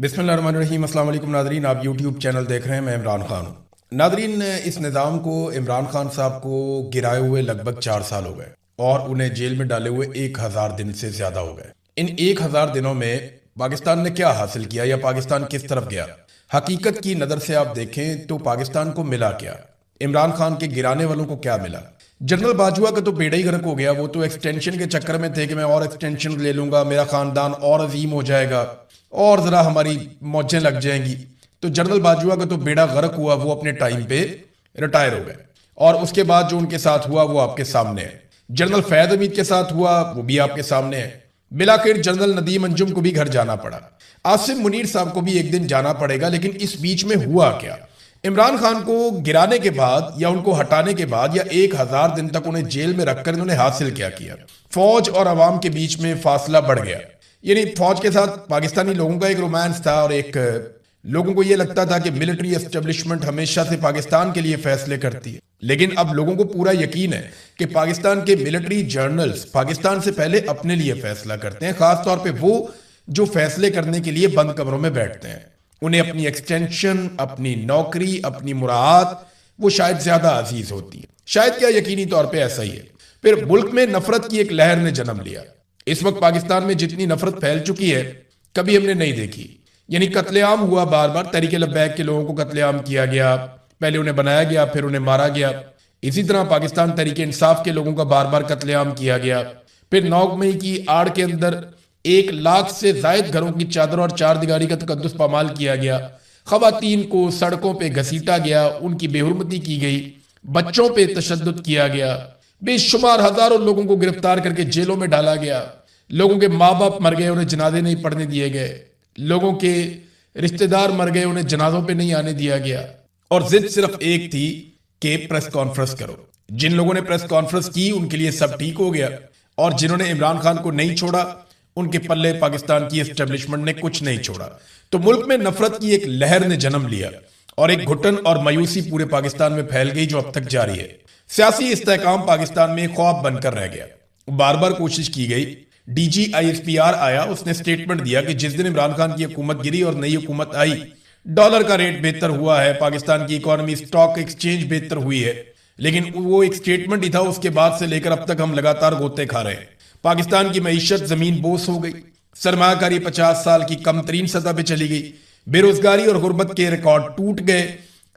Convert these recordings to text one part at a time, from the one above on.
बिस्मिल्लाहिर्रहमानिर्रहीम। अस्सलाम वालेकुम नादरीन, आप यूट्यूब चैनल देख रहे हैं, मैं इमरान खान हूँ। नादरीन, इस निज़ाम को इमरान खान साहब को गिराए हुए लगभग 4 साल हो गए और उन्हें जेल में डाले हुए 1000 दिन से ज़्यादा हो गए। इन 1000 दिनों में पाकिस्तान ने क्या हासिल किया या पाकिस्तान किस तरफ गया? हकीकत की नज़र से आप देखें तो पाकिस्तान को मिला क्या? इमरान खान के गिराने वालों को क्या मिला? जनरल बाजवा का तो बेड़ा ही गर्क हो गया। वो तो एक्सटेंशन के चक्कर में थे कि मैं और एक्सटेंशन ले लूंगा, मेरा खानदान और अजीम हो जाएगा और ज़रा हमारी मौजें लग जाएंगी। तो जनरल बाजवा का तो बेड़ा गर्क हुआ, वो अपने टाइम पे रिटायर हो गए और उसके बाद जो उनके साथ हुआ वो आपके सामने है। जनरल फैद हमीद के साथ हुआ वो भी आपके सामने है। बिलाखिर जनरल नदीम अंजुम को भी घर जाना पड़ा। आसिम मुनीर साहब को भी एक दिन जाना पड़ेगा। लेकिन इस बीच में हुआ क्या? इमरान खान को गिराने के बाद या उनको हटाने के बाद या 1000 दिन तक उन्हें जेल में रखकर इन्होंने हासिल क्या किया? फौज और अवाम के बीच में फासला बढ़ गया। यानी फौज के साथ पाकिस्तानी लोगों का एक रोमांस था और एक लोगों को यह लगता था कि मिलिट्री एस्टेब्लिशमेंट हमेशा से पाकिस्तान के लिए फैसले करती है। लेकिन अब लोगों को पूरा यकीन है कि पाकिस्तान के मिलिट्री जर्नल्स पाकिस्तान से पहले अपने लिए फैसला करते हैं, खासतौर पे वो जो फैसले करने के लिए बंद कमरों में बैठते हैं। उन्हें अपनी एक्सटेंशन, अपनी नौकरी, अपनी मुराद वो शायद ज्यादा अजीज होती है। शायद क्या, यकीनी तौर पे ऐसा ही है। फिर मुल्क में नफरत की एक लहर ने जन्म लिया। इस वक्त पाकिस्तान में जितनी नफरत फैल चुकी है कभी हमने नहीं देखी। यानी कत्लेआम हुआ, बार बार तहरीक लब्बैक के लोगों को कत्लेआम किया गया, पहले उन्हें बनाया गया फिर उन्हें मारा गया। इसी तरह पाकिस्तान तहरीक इंसाफ के लोगों का बार बार कत्लेआम किया गया। फिर 9 मई की आड़ के अंदर 1 लाख से जायद घरों की चादर और 4 दीवारी का तकद्दुस पामाल किया गया। खवातीन को सड़कों पे घसीटा गया, उनकी बेहुरमती की गई, बच्चों पे तशद्दुद किया गया, बेशुमार हजारों लोगों को गिरफ्तार करके जेलों में डाला गया। लोगों के माँ बाप मर गए, उन्हें जनाजे नहीं पढ़ने दिए गए। लोगों के रिश्तेदार मर गए, उन्हें जनाजों पे नहीं आने दिया गया। और जिद सिर्फ एक थी कि प्रेस कॉन्फ्रेंस करो। जिन लोगों ने प्रेस कॉन्फ्रेंस की उनके लिए सब ठीक हो गया और जिन्होंने इमरान खान को नहीं छोड़ा उनके पल्ले पाकिस्तान की एस्टेब्लिशमेंट ने कुछ नहीं छोड़ा। तो मुल्क में नफरत की एक लहर ने जन्म लिया और एक घुटन और मायूसी पूरे पाकिस्तान में फैल गई जो अब तक जारी है। सियासी इस्तेहकाम पाकिस्तान में ख्वाब बनकर रह गया। बार बार कोशिश की गई। DGISPR आया, उसने स्टेटमेंट दिया कि जिस दिन इमरान खान की हुकूमत गिरी और नई हुकूमत आई, डॉलर का रेट बेहतर हुआ है, पाकिस्तान की इकोनॉमी, स्टॉक एक्सचेंज बेहतर हुई है। लेकिन वो एक स्टेटमेंट ही था, उसके बाद से लेकर अब तक हम लगातार गोते खा रहे हैं। पाकिस्तान की मईशत जमीन बोस हो गई, सरमायाकारी 50 साल की कम तरीन सतह पे चली गई, बेरोजगारी और गुर्बत के रिकॉर्ड टूट गए,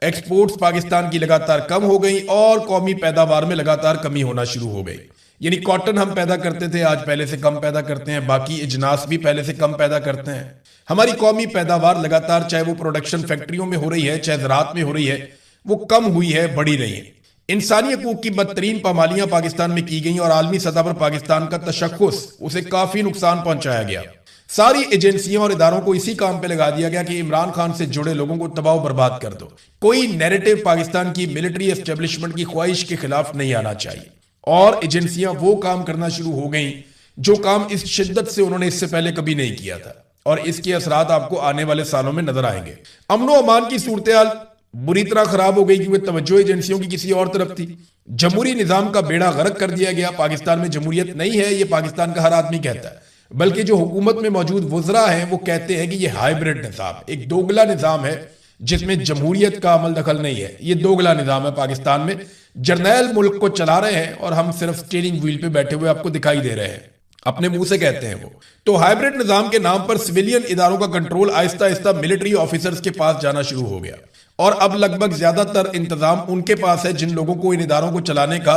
एक्सपोर्ट्स पाकिस्तान की लगातार कम हो गई और कौमी पैदावार में लगातार कमी होना शुरू हो गई। यानी कॉटन हम पैदा करते थे, आज पहले से कम पैदा करते हैं, बाकी इजनास भी पहले से कम पैदा करते हैं। हमारी कौमी पैदावार लगातार, चाहे वो प्रोडक्शन फैक्ट्रियों में हो रही है चाहे ज़राअत में हो रही है, वो कम हुई है, बढ़ी नहीं है। इंसानी हकूक की बदतरीन पामालियां पाकिस्तान में की गई और आलमी सतह पर पाकिस्तान का तशख्खुस, उसे काफी नुकसान पहुंचाया गया। सारी एजेंसियों और इदारों को इसी काम पे लगा दिया गया कि इमरान खान से जुड़े लोगों को तबाह बर्बाद कर दो। कोई नैरेटिव पाकिस्तान की मिलिट्री एस्टेब्लिशमेंट की ख्वाहिश के खिलाफ नहीं आना चाहिए और एजेंसियां वो काम करना शुरू हो गई जो काम इस शिद्दत से उन्होंने इससे पहले कभी नहीं किया था और इसके असरात आपको आने वाले सालों में नजर आएंगे। अमनो अमान की सूरत बुरी तरह खराब हो गई क्योंकि तवज्जो एजेंसियों की किसी और तरफ थी। जमहूरी निजाम का बेड़ा गर्क कर दिया गया। पाकिस्तान में जमहूरियत नहीं है, ये पाकिस्तान का हर आदमी कहता है, बल्कि जो हुकूमत में मौजूद वुज़रा हैं वो कहते हैं कि ये हाइब्रिड निजाम, एक दोगला निजाम है जिसमें जमहूरियत का अमल दखल नहीं है। ये दोगला निजाम है। पाकिस्तान में जर्नैल मुल्क को चला रहे हैं और हम सिर्फ स्टीयरिंग व्हील पे बैठे हुए आपको दिखाई दे रहे हैं, अपने मुंह से कहते हैं वो। तो हाइब्रिड निजाम के नाम पर सिविलियन इदारों का control Aahista Aahista military officers के पास जाना शुरू हो गया और अब लगभग ज्यादातर इंतजाम उनके पास है जिन लोगों को इन इदारों को चलाने का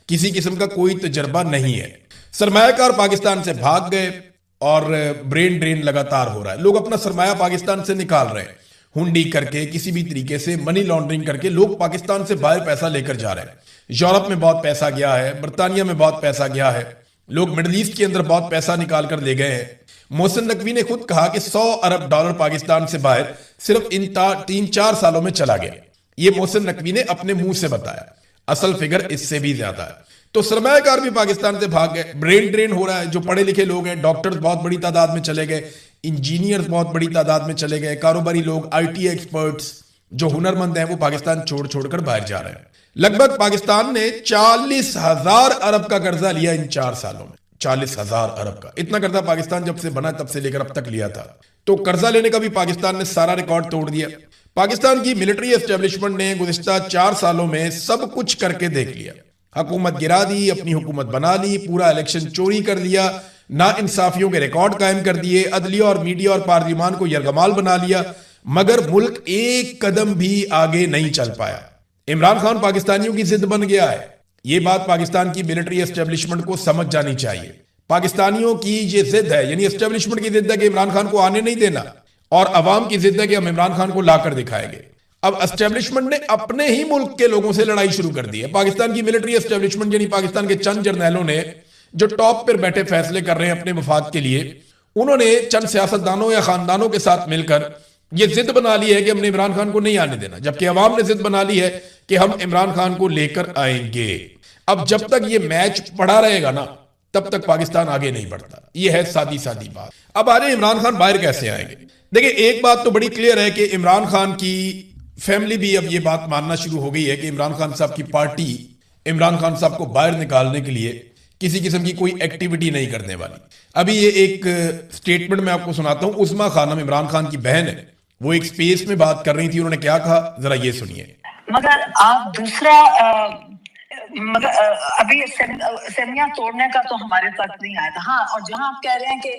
किसी किस्म का कोई तजर्बा नहीं है। सरमायाकार पाकिस्तान से भाग गए और ब्रेन ड्रेन लगातार हो रहा है। लोग अपना सरमाया पाकिस्तान से निकाल रहे हैं, हुंडी करके, किसी भी तरीके से मनी लॉन्ड्रिंग करके लोग पाकिस्तान से बाहर पैसा लेकर जा रहे हैं। यूरोप में बहुत पैसा गया है, बर्तानिया में बहुत पैसा गया है, लोग मिडल ईस्ट के अंदर बहुत पैसा निकाल कर ले गए हैं। मोहसिन नकवी ने खुद कहा कि $100 अरब पाकिस्तान से बाहर सिर्फ इन 3-4 सालों में चला गया। ये मोहसिन नकवी ने अपने मुंह से बताया, असल फिगर इससे भी ज्यादा है। तो सरमायाकार भी पाकिस्तान से भाग गए, ब्रेन ड्रेन हो रहा है। जो पढ़े लिखे लोग हैं, डॉक्टर्स बहुत बड़ी तादाद में चले गए, इंजीनियर्स बहुत बड़ी तादाद में चले गए, कारोबारी लोग, IT एक्सपर्ट्स जो हुनरमंद हैं वो पाकिस्तान छोड़ छोड़कर बाहर जा रहे हैं। लगभग पाकिस्तान ने 40,000 अरब का कर्जा लिया इन 4 सालों में। 40,000 अरब का, इतना कर्जा पाकिस्तान जब से बना तब से लेकर अब तक लिया था। تو قرضہ لینے کا بھی پاکستان نے سارا ریکارڈ توڑ دیا. پاکستان کی ملٹری اسٹیبلشمنٹ نے گزشتہ 4 سالوں میں سب کچھ کر کے دیکھ لیا. حکومت گرا دی, اپنی حکومت بنا لی, پورا الیکشن چوری کر لیا, نا انصافیوں کے ریکارڈ قائم کر دیے, عدلیہ اور میڈیا اور پارلیمان کو یرغمال بنا لیا, مگر ملک ایک قدم بھی آگے نہیں چل پایا. عمران خان پاکستانیوں کی ضد بن گیا ہے. یہ بات پاکستان کی ملٹری اسٹیبلشمنٹ کو سمجھ جانی چاہیے. پاکستانیوں کی یہ ضد ہے, یعنی اسٹیبلشمنٹ کی ضد ہے کہ عمران خان کو آنے نہیں دینا, اور عوام کی ضد ہے کہ ہم عمران خان کو لا کر دکھائیں گے. اب اسٹیبلشمنٹ نے اپنے ہی ملک کے لوگوں سے لڑائی شروع کر دی ہے. پاکستان کی ملٹری اسٹیبلشمنٹ یعنی پاکستان کے چند جرنیلوں نے جو ٹاپ پر بیٹھے فیصلے کر رہے ہیں اپنے مفاد کے لیے, انہوں نے چند سیاستدانوں یا خاندانوں کے ساتھ مل کر یہ ضد بنا لی ہے کہ ہم نے عمران خان کو نہیں آنے دینا, جبکہ عوام نے ضد بنا لی ہے کہ ہم عمران خان کو لے کر آئیں گے. اب جب تک یہ میچ پڑا رہے گا نا, تب تک پاکستان آگے نہیں بڑھتا. یہ ہے سادی بات. اب آ رہے عمران خان باہر کیسے آئیں گے. دیکھیں, ایک بات تو بڑی کلیئر ہے کہ عمران خان کی فیملی بھی اب یہ بات ماننا شروع ہو گئی ہے کہ عمران خان صاحب کی پارٹی عمران خان صاحب کو باہر نکالنے کے لیے کسی قسم کی کوئی ایکٹیویٹی نہیں کرنے والی. ابھی یہ ایک سٹیٹمنٹ میں آپ کو سناتا ہوں. عظمیٰ خانم عمران خان کی بہن ہے, وہ ایک سپیس میں بات کر رہی تھی. انہوں نے کیا کہا, ذرا یہ سنیے. مگر آپ دوسرا ابھی اسمبلیاں توڑنے کا تو ہمارے تک نہیں آیا تھا. ہاں, اور جہاں آپ کہہ رہے ہیں کہ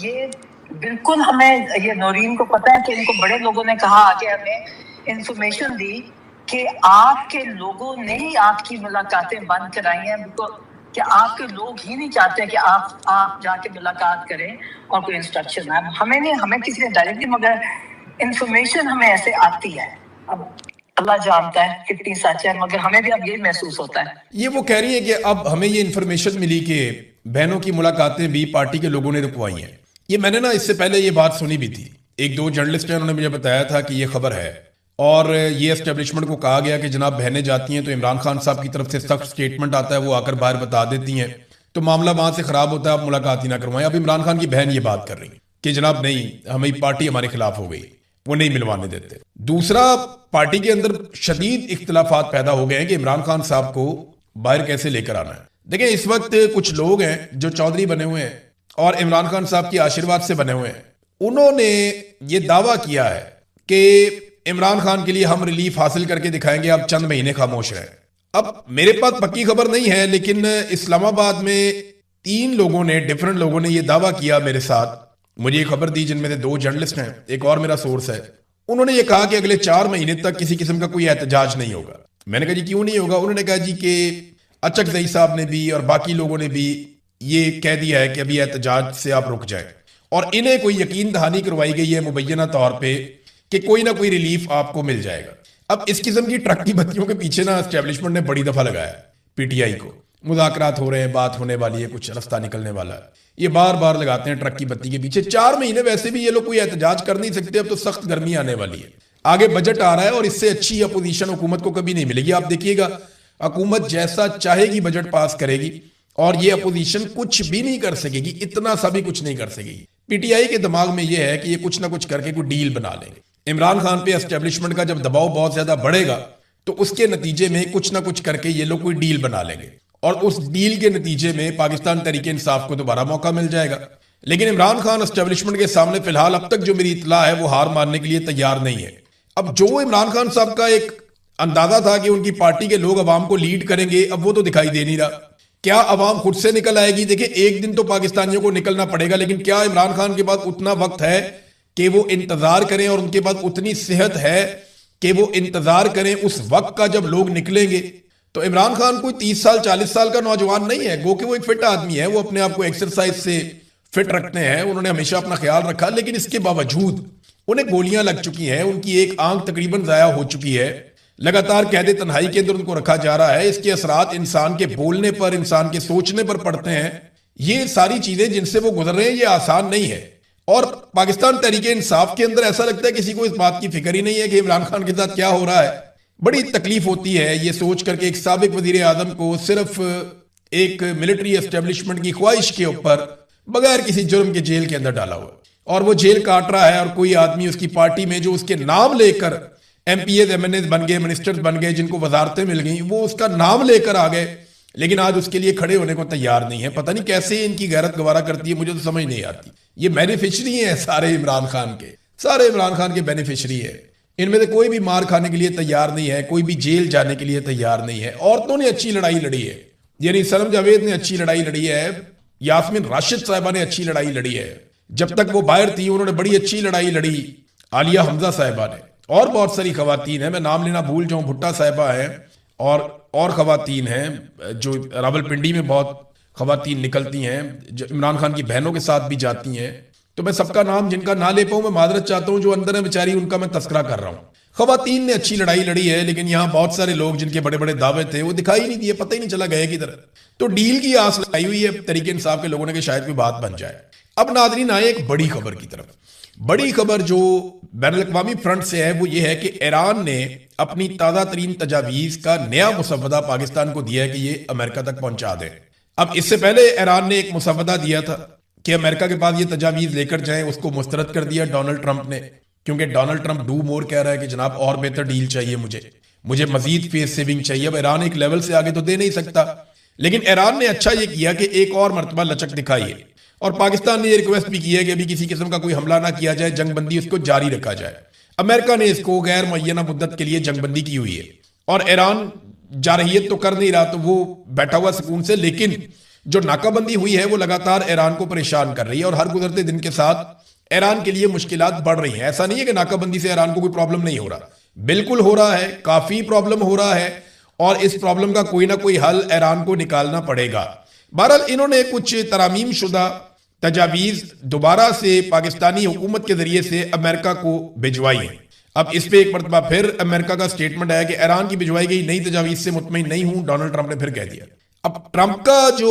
یہ بالکل ہمیں یہ نورین کو پتا ہے کہ ان کو بڑے لوگوں نے کہا کہ ہمیں انفارمیشن دی کہ آپ کے لوگوں نے ہی آپ کی ملاقاتیں بند کرائی ہیں, کہ آپ کے لوگ ہی نہیں چاہتے کہ آپ جا کے ملاقات کریں اور کوئی انسٹرکشن ہے. ہمیں نہیں, ہمیں کسی نے ڈائریکٹلی, مگر انفارمیشن ہمیں ایسے آتی ہے. اب اللہ جانتا ہے کتنی سچ ہے, مگر ہمیں بھی اب یہی محسوس ہوتا ہے. یہ وہ کہہ رہی ہے کہ اب ہمیں یہ انفارمیشن ملی کہ بہنوں کی ملاقاتیں بھی پارٹی کے لوگوں نے رکوائی ہیں. یہ میں نے نا اس سے پہلے یہ بات سنی بھی تھی. ایک دو جرنلسٹ ہیں, انہوں نے مجھے بتایا تھا کہ یہ خبر ہے, اور یہ اسٹیبلشمنٹ کو کہا گیا کہ جناب بہنیں جاتی ہیں تو عمران خان صاحب کی طرف سے سخت سٹیٹمنٹ آتا ہے, وہ آ کر باہر بتا دیتی ہیں, تو معاملہ وہاں سے خراب ہوتا ہے, آپ ملاقات ہی نہ کروائیں. اب عمران خان کی بہن یہ بات کر رہی کہ جناب نہیں, ہمیں پارٹی ہمارے خلاف ہو گئی, وہ نہیں ملوانے دیتے. دوسرا, پارٹی کے اندر شدید اختلافات پیدا ہو گئے ہیں کہ عمران خان صاحب کو باہر کیسے لے کر آنا ہے. دیکھیں, اس وقت کچھ لوگ ہیں جو چودھری بنے ہوئے ہیں اور عمران خان صاحب کی آشیرواد سے بنے ہوئے ہیں. انہوں نے یہ دعویٰ کیا ہے کہ عمران خان کے لیے ہم ریلیف حاصل کر کے دکھائیں گے, آپ چند مہینے خاموش رہیں. اب میرے پاس پکی خبر نہیں ہے, لیکن اسلام آباد میں 3 لوگوں نے, ڈیفرنٹ لوگوں نے یہ دعویٰ کیا میرے ساتھ, مجھے یہ خبر دی, جن میں سے 2 جرنلسٹ ہیں, ایک اور میرا سورس ہے. انہوں نے یہ کہا کہ اگلے 4 مہینے تک کسی قسم کا کوئی احتجاج نہیں ہوگا. میں نے کہا جی کیوں نہیں ہوگا. انہوں نے کہا جی کہ اچکزئی صاحب نے بھی اور باقی لوگوں نے بھی یہ کہہ دیا ہے کہ ابھی احتجاج سے آپ رک جائیں, اور انہیں کوئی یقین دہانی کروائی گئی ہے مبینہ طور پہ کہ کوئی نہ کوئی ریلیف آپ کو مل جائے گا. اب اس قسم کی ٹرک کی بتیوں کے پیچھے نا اسٹیبلشمنٹ نے بڑی دفعہ لگایا پی ٹی آئی کو. مذاکرات ہو رہے ہیں, بات ہونے والی ہے, کچھ رستہ نکلنے والا ہے, یہ بار بار لگاتے ہیں ٹرک کی بتی کے پیچھے. 4 مہینے ویسے بھی یہ لوگ کوئی احتجاج کر نہیں سکتے. اب تو سخت گرمی آنے والی ہے, آگے بجٹ آ رہا ہے, اور اس سے اچھی اپوزیشن حکومت کو کبھی نہیں ملے گی. آپ دیکھیے گا, حکومت جیسا چاہے گی بجٹ پاس کرے گی, اور یہ اپوزیشن کچھ بھی نہیں کر سکے گی, اتنا سا بھی کچھ نہیں کر سکے گی. پی ٹی آئی کے دماغ میں یہ ہے کہ یہ کچھ نہ کچھ کر کے کوئی ڈیل بنا لیں گے. عمران خان پہ اسٹیبلشمنٹ کا جب دباؤ بہت زیادہ بڑھے گا تو اس کے نتیجے میں کچھ نہ کچھ کر کے یہ لوگ کوئی ڈیل بنا لیں گے, اور اس ڈیل کے نتیجے میں پاکستان تحریک انصاف کو دوبارہ موقع مل جائے گا. لیکن عمران خان اسٹیبلشمنٹ کے سامنے فی الحال اب تک جو میری اطلاع ہے وہ ہار ماننے کے لیے تیار نہیں ہے. اب جو عمران خان صاحب کا ایک اندازہ تھا کہ ان کی پارٹی کے لوگ عوام کو لیڈ کریں گے, اب وہ تو دکھائی دے نہیں رہا. کیا عوام خود سے نکل آئے گی؟ دیکھیں, ایک دن تو پاکستانیوں کو نکلنا پڑے گا, لیکن کیا عمران خان کے پاس اتنا وقت ہے کہ وہ انتظار کریں, اور ان کے پاس اتنی صحت ہے کہ وہ انتظار کریں اس وقت کا جب لوگ نکلیں گے؟ تو عمران خان کوئی 30 سال 40 سال کا نوجوان نہیں ہے, گو کہ وہ ایک فٹ آدمی ہے, وہ اپنے آپ کو ایکسرسائز سے فٹ رکھتے ہیں, انہوں نے ہمیشہ اپنا خیال رکھا, لیکن اس کے باوجود انہیں گولیاں لگ چکی ہیں, ان کی ایک آنکھ تقریباً ضائع ہو چکی ہے, لگاتار قید تنہائی کے اندر ان کو رکھا جا رہا ہے. اس کے اثرات انسان کے بولنے پر, انسان کے سوچنے پر پڑتے ہیں. یہ ساری چیزیں جن سے وہ گزر رہے ہیں یہ آسان نہیں ہے, اور پاکستان تحریک انصاف کے اندر ایسا لگتا ہے کسی کو اس بات کی فکر ہی نہیں ہے کہ عمران خان کے ساتھ کیا ہو رہا ہے. بڑی تکلیف ہوتی ہے یہ سوچ کر کے ایک سابق وزیر اعظم کو صرف ایک ملٹری اسٹیبلشمنٹ کی خواہش کے اوپر بغیر کسی جرم کے جیل کے اندر ڈالا ہوا, اور وہ جیل کاٹ رہا ہے, اور کوئی آدمی اس کی پارٹی میں جو اس کے نام لے کر MPs MNAs بن گئے, منسٹرز بن گئے, جن کو وزارتیں مل گئیں, وہ اس کا نام لے کر آ گئے, لیکن آج اس کے لیے کھڑے ہونے کو تیار نہیں ہے. پتہ نہیں کیسے ان کی غیرت گوارا کرتی ہے, مجھے تو سمجھ نہیں آتی. یہ बेनिफिशरी हैं सारे इमरान खान के, सारे इमरान खान के बेनिफिशरी है। इनमें से कोई भी मार खाने के लिए तैयार नहीं है, कोई भी जेल जाने के लिए तैयार नहीं है। औरतों ने अच्छी लड़ाई लड़ी है, यानी सनम जावेद ने अच्छी लड़ाई लड़ी है, यास्मीन राशिद साहिबा ने अच्छी लड़ाई लड़ी है, जब तक वो बाहर थी उन्होंने बड़ी अच्छी लड़ाई लड़ी, आलिया हमजा साहिबा ने, और बहुत सारी खवातीन हैं, मैं नाम लेना भूल जाऊं, भुट्टा साहिबा है और खवातीन हैं जो रावलपिंडी में बहुत खवातीन निकलती हैं, जो इमरान खान की बहनों के साथ भी जाती हैं। तो मैं सबका नाम जिनका ना ले पाऊं मैं मादरत चाहता हूं, जो अंदर है बेचारी उनका मैं तस्करा कर रहा हूं। खवातीन ने अच्छी लड़ाई लड़ी है, लेकिन यहाँ बहुत सारे लोग जिनके बड़े बड़े दावे थे वो दिखाई नहीं दिए, पता ही नहीं चला गए किधर। तो डील की आस लगाई हुई है तरीके इंसाफ के लोगों ने कि शायद कोई बात बन जाए। अब नाजरीन आए एक बड़ी खबर की तरफ। बड़ी खबर जो बैनुल-अक़वामी फ्रंट से है वो ये है कि ईरान ने अपनी ताज़ा तरीन तजावीज़ का नया मुसव्वदा पाकिस्तान को दिया है कि ये अमेरिका तक पहुंचा दें। अब इससे पहले ईरान ने एक मुसव्वदा दिया था कि अमेरिका के पास ये तजावीज़ लेकर जाएं, उसको मुस्तरद कर दिया डोनाल्ड ट्रंप ने, क्योंकि डोनाल्ड ट्रंप डू मोर कह रहा है कि जनाब और बेहतर डील चाहिए, मुझे मजीद फेस सेविंग चाहिए। अब ईरान एक लेवल से आगे तो दे नहीं सकता, लेकिन ईरान ने अच्छा ये किया कि एक और मरतबा लचक दिखाई है, और पाकिस्तान ने ये रिक्वेस्ट भी की है कि अभी किसी किस्म का कोई हमला ना किया जाए, जंगबंदी उसको जारी रखा जाए। अमेरिका ने इसको गैर मुअय्यना मुद्दत के लिए जंगबंदी की हुई है, और ईरान जारहियत तो कर नहीं रहा, तो वो बैठा हुआ सुकून से, लेकिन जो नाकाबंदी हुई है वो लगातार ईरान को परेशान कर रही है, और हर गुजरते दिन के साथ ईरान के लिए मुश्किलात बढ़ रही हैं। ऐसा नहीं है कि नाकाबंदी से ईरान को कोई प्रॉब्लम नहीं हो रहा, बिल्कुल हो रहा है, काफी प्रॉब्लम हो रहा है, और इस प्रॉब्लम का कोई ना कोई हल ईरान को निकालना पड़ेगा। बहरहाल इन्होंने कुछ तरामीम शुदा तजावीज़ दोबारा से पाकिस्तानी हुकूमत के जरिए से अमेरिका को भिजवाई है। अब इस पे एक मरतबा फिर अमेरिका का स्टेटमेंट आया कि ईरान की भिजवाई गई नई तजावीज़ से मुतमईन नहीं हूं, डोनाल्ड ट्रंप ने फिर कह दिया। अब ट्रंप का जो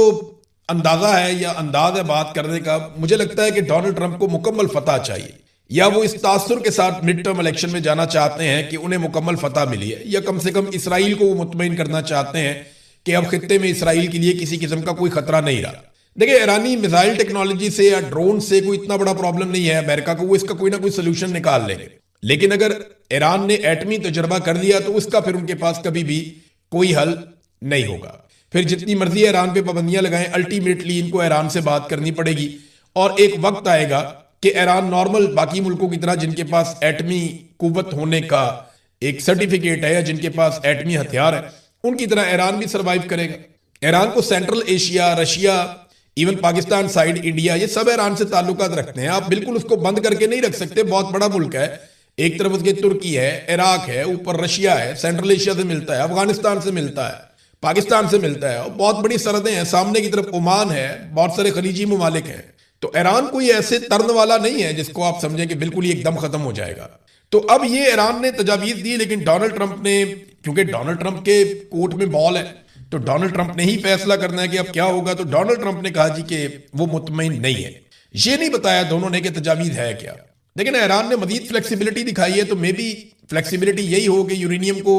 अंदाजा है या अंदाज है बात करने का, मुझे लगता है कि डोनाल्ड ट्रंप को मुकम्मल फतह चाहिए, या वो इस तासुर के साथ मिड टर्म इलेक्शन में जाना चाहते हैं कि उन्हें मुकम्मल फतह मिली है, या कम से कम इसराइल को वो मुतमईन करना चाहते हैं कि अब खित्ते में इसराइल के लिए किसी किस्म का कोई खतरा नहीं रहा। देखिए, ईरानी मिसाइल टेक्नोलॉजी से या ड्रोन से कोई इतना बड़ा प्रॉब्लम नहीं है अमेरिका को, वो इसका कोई ना कोई सोल्यूशन निकाल लेंगे। लेकिन अगर ईरान ने एटमी तजर्बा कर लिया तो उसका फिर उनके पास कभी भी कोई हल नहीं होगा। फिर जितनी मर्जी ईरान पे पाबंदियां लगाएं, अल्टीमेटली इनको ईरान से बात करनी पड़ेगी, और एक वक्त आएगा कि ईरान नॉर्मल बाकी मुल्कों की तरह जिनके पास एटमी कुव्वत होने का एक सर्टिफिकेट है या जिनके पास एटमी हथियार है, उनकी तरह ईरान भी सर्वाइव करेगा। ईरान को central Asia, Russia, even Pakistan side, India, ये सब ईरान से ताल्लुकात रखते हैं। आप बिल्कुल उसको बंद करके नहीं रख सकते, बहुत बड़ा मुल्क है, एक तरफ उसके तुर्की है, इराक है, ऊपर रशिया है, सेंट्रल एशिया से मिलता है, अफगानिस्तान से मिलता है, पाकिस्तान से मिलता है, और बहुत बड़ी सरहदें हैं, सामने की तरफ ओमान है, बहुत सारे खलीजी ममालिक हैं। तो ईरान कोई ऐसे तर्न वाला नहीं है जिसको आप समझें कि बिल्कुल ही एकदम खत्म हो जाएगा। तो अब ये ईरान ने तजावीज़ दी, लेकिन डोनाल्ड ट्रंप ने, क्योंकि डोनाल्ड ट्रंप के कोर्ट में बॉल है, तो डोनाल्ड ट्रंप ने ही फैसला करना है कि अब क्या होगा। तो डोनाल्ड ट्रंप ने कहा जी कि वो मुतमईन नहीं है, ये नहीं बताया दोनों ने कि तजावीज़ है क्या। लेकिन ईरान ने मजीद फ्लेक्सिबिलिटी दिखाई है, तो मे बी फ्लेक्सिबिलिटी यही हो कि यूरेनियम को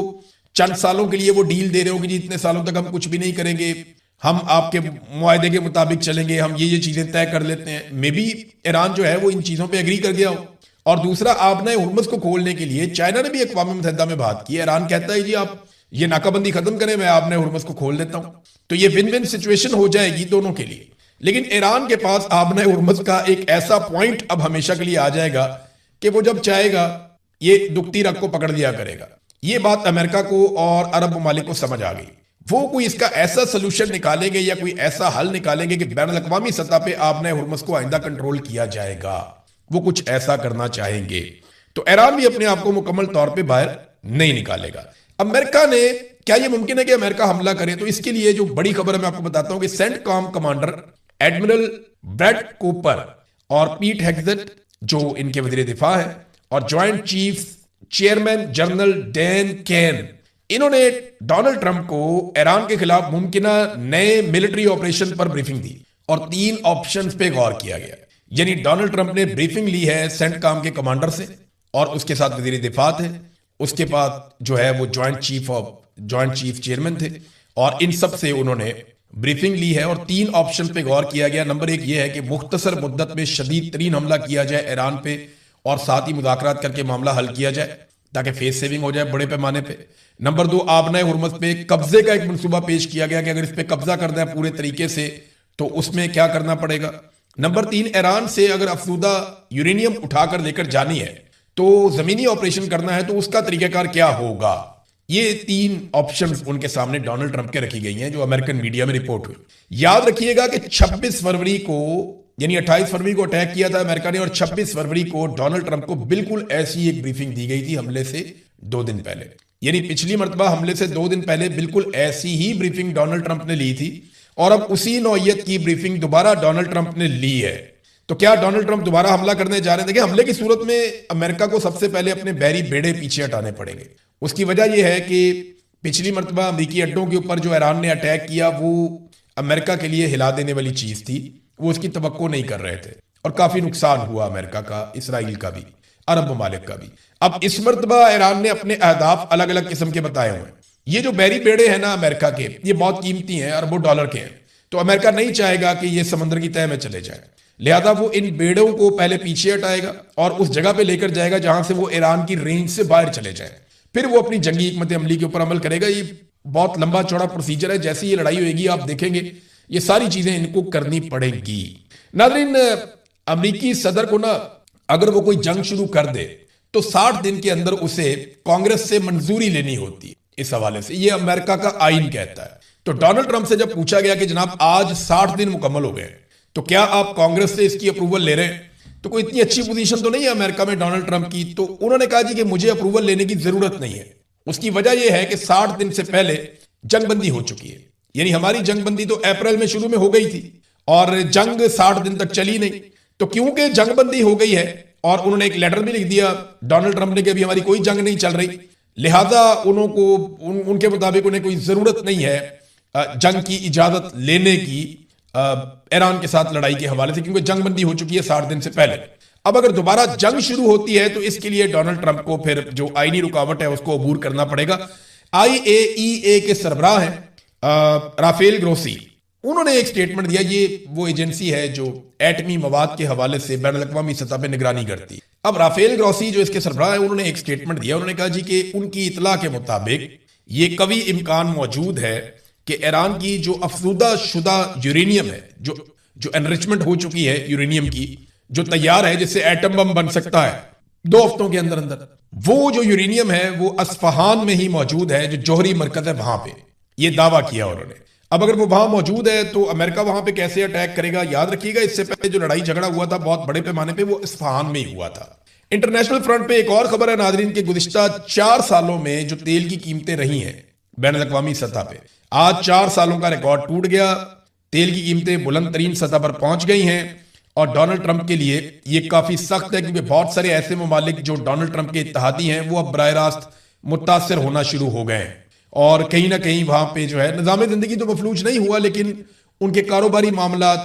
चंद सालों के लिए वो डील दे रहे हो कि जी इतने सालों तक हम कुछ भी नहीं करेंगे, हम आपके मुआहदे के मुताबिक चलेंगे, हम ये चीजें तय कर लेते हैं। मे बी ईरान जो है वो इन चीजों पे एग्री कर गया हो। और दूसरा, आबना हुर्मुज़ को खोलने के लिए चाइना ने भी अक़वाम मुत्तहिदा में बात की। ईरान कहता है जी आप ये नाकाबंदी खत्म करें, मैं आबना हुर्मुज़ को खोल देता हूं, तो ये विन विन सिचुएशन हो जाएगी दोनों के लिए। लेकिन ईरान के पास आबना हुर्मुज़ का एक ऐसा पॉइंट अब हमेशा के लिए आ जाएगा कि वो जब चाहेगा ये दुखती रग को पकड़ लिया करेगा। ये बात अमेरिका को और अरब ममालिक को समझ आ गई। वो कोई इसका ऐसा सोल्यूशन निकालेंगे या कोई ऐसा हल निकालेंगे कि बैनुल अक़वामी सतह पे आबना हुर्मुज़ को आइंदा कंट्रोल किया जाएगा, वो कुछ ऐसा करना चाहेंगे। तो ईरान भी अपने आप को मुकम्मल तौर पे बाहर नहीं निकालेगा। अमेरिका ने, क्या ये मुमकिन है कि अमेरिका हमला करे? तो इसके लिए जो बड़ी खबर है मैं आपको बताता हूं कि CENTCOM commander admiral Brad Cooper और पीट हेग्सेट जो इनके वज़ीर दिफा है, और joint chief chairman general Dan Caine, इन्होंने डोनाल्ड ट्रंप को ईरान के खिलाफ मुमकिना नए मिलिट्री ऑपरेशन पर ब्रीफिंग दी, और 3 ऑप्शंस पे गौर किया गया। यानी डोनाल्ड ट्रंप ने ब्रीफिंग ली है सेंटकॉम के कमांडर से, और उसके साथ वज़ीर दिफा थे, उसके बाद जो है वो ज्वाइंट चीफ चेयरमैन थे, और इन सब से उन्होंने ब्रीफिंग ली है। और 3 ऑप्शन पे गौर किया गया। नंबर 1 ये है कि मुख्तसर मुद्दत में शदीद तरीन हमला किया जाए ईरान पे, और साथ ही मुज़ाकरात करके मामला हल किया जाए ताकि फेस सेविंग हो जाए बड़े पैमाने पे। नंबर 2, आबना हुर्मुज़ पे कब्जे का एक मंसूबा पेश किया गया कि अगर इस पे कब्जा करना है पूरे तरीके से तो उसमें क्या करना पड़ेगा। नंबर 3, ईरान से अगर अफसुदा यूरेनियम उठाकर लेकर जानी है तो जमीनी ऑपरेशन करना है तो उसका तरीकाकार क्या होगा। ये 3 ऑप्शंस उनके सामने डोनाल्ड ट्रंप के रखी गई हैं जो अमेरिकन मीडिया में रिपोर्ट हुई। याद रखिएगा कि 26 फरवरी को यानी 28 फरवरी को अटैक किया था अमेरिका ने और 26 फरवरी को डोनाल्ड ट्रंप को बिल्कुल ऐसी एक ब्रीफिंग दी गई थी हमले से 2 दिन पहले। यानी पिछली मर्तबा हमले से 2 दिन पहले बिल्कुल ऐसी ही ब्रीफिंग डोनाल्ड ट्रंप ने ली थी और अब उसी नौयत की ब्रीफिंग दोबारा डोनाल्ड ट्रंप ने ली है। तो क्या डोनाल्ड ट्रंप दोबारा हमला करने जा रहे हैं? देखिए, हमले की सूरत में अमेरिका को सबसे पहले अपने बैरी बेड़े पीछे हटाने पड़ेंगे। उसकी वजह यह है कि पिछली मर्तबा अमेरिकी अड्डों के ऊपर जो ईरान ने अटैक किया वो अमेरिका के लिए हिला देने वाली चीज थी, वो उसकी तवक्को नहीं कर रहे थे और काफी नुकसान हुआ अमेरिका का, इसराइल का भी, अरब ममालिक का भी। अब इस मर्तबा ईरान ने अपने अहदाफ अलग अलग किस्म के बताए हुए हैं। ये जो बैरी बेड़े हैं ना अमेरिका के, ये बहुत कीमती हैं, अरबों डॉलर के हैं, तो अमेरिका नहीं चाहेगा कि ये समंदर की तह में चले जाए, लिहाजा वो इन बेड़ों को पहले पीछे हटाएगा और उस जगह पे लेकर जाएगा जहां से वो ईरान की रेंज से बाहर चले जाए, फिर वो अपनी जंगी हिकमत अमली के ऊपर अमल करेगा। ये बहुत लंबा चौड़ा प्रोसीजर है, जैसे ये लड़ाई होगी आप देखेंगे ये सारी चीजें इनको करनी पड़ेंगी। नाज़रीन, अमरीकी सदर को ना अगर वो कोई जंग शुरू कर दे तो 60 दिन के अंदर उसे कांग्रेस से मंजूरी लेनी होती है। इस हवाले से ये अमेरिका का आइन कहता है। तो डोनाल्ड ट्रंप से जब पूछा गया कि जनाब आज 60 दिन मुकम्मल हो गए तो क्या आप कांग्रेस से इसकी अप्रूवल ले रहे हैं, तो कोई इतनी अच्छी पोजीशन तो नहीं है अमेरिका में डोनाल्ड ट्रंप की। तो उन्होंने कहा जी कि मुझे अप्रूवल लेने की जरूरत नहीं है। उसकी वजह यह है कि 60 दिन से पहले जंगबंदी हो चुकी है, यानी हमारी जंगबंदी तो अप्रैल में शुरू में हो गई थी और जंग 60 दिन तक चली नहीं। तो क्योंकि जंगबंदी हो गई है और उन्होंने एक लेटर भी लिख दिया डोनाल्ड ट्रंप ने कि अभी हमारी कोई जंग नहीं चल रही, लिहाजा उनके मुताबिक उन्हें कोई जरूरत नहीं है जंग की इजाजत लेने की ईरान के साथ लड़ाई के हवाले से, क्योंकि जंगबंदी हो चुकी है 60 दिन से पहले। अब अगर दोबारा जंग शुरू होती है तो इसके लिए डोनाल्ड ट्रंप को फिर जो आईनी रुकावट है उसको अबूर करना पड़ेगा। IAEA के सरबराह हैं राफेल ग्रोसी, उन्होंने एक स्टेटमेंट दिया। ये वो एजेंसी है जो एटमी मवाद के हवाले से बैनुल-अक़वामी सतह पर निगरानी करती है। अब राफेल ग्रोसी जो इसके सरबराह है उन्होंने एक स्टेटमेंट दिया। उन्होंने कहा जी कि उनकी इतला के मुताबिक ये कवी इम्कान मौजूद है कि ईरान की जो अफसूदा शुदा यूरेनियम है, जो एनरिचमेंट हो चुकी है यूरेनियम की, जो तैयार है जिससे एटम बम बन सकता है 2 हफ्तों के अंदर अंदर, वो जो यूरेनियम है वो अस्फहान में ही मौजूद है, जो जौहरी मरकज है वहां पे। ये दावा किया उन्होंने। अब अगर वो वहां मौजूद है तो अमेरिका वहां पे कैसे अटैक करेगा? याद रखिएगा इससे पहले जो लड़ाई झगड़ा हुआ था बहुत बड़े पैमाने पे वो इस्फहान में ही हुआ था। इंटरनेशनल फ्रंट पे एक और खबर है नाजरीन के गुज़िश्ता 4 सालों में जो तेल की कीमतें रही हैं बैनुल-अक़वामी सतह पे, आज 4 सालों का रिकॉर्ड टूट गया। तेल की कीमतें बुलंद तरीन सतह पर पहुंच गई हैं और डोनाल्ड ट्रंप के लिए ये काफी सख्त है, क्योंकि बहुत सारे ऐसे ममालिक जो डोनाल्ड ट्रंप के इत्तेहादी हैं वो अब बराह रास्त मुतासर होना शुरू हो गए हैं और कहीं ना कहीं वहां पे जो है निज़ाम ज़िंदगी तो मफलूज नहीं हुआ, लेकिन उनके कारोबारी मामला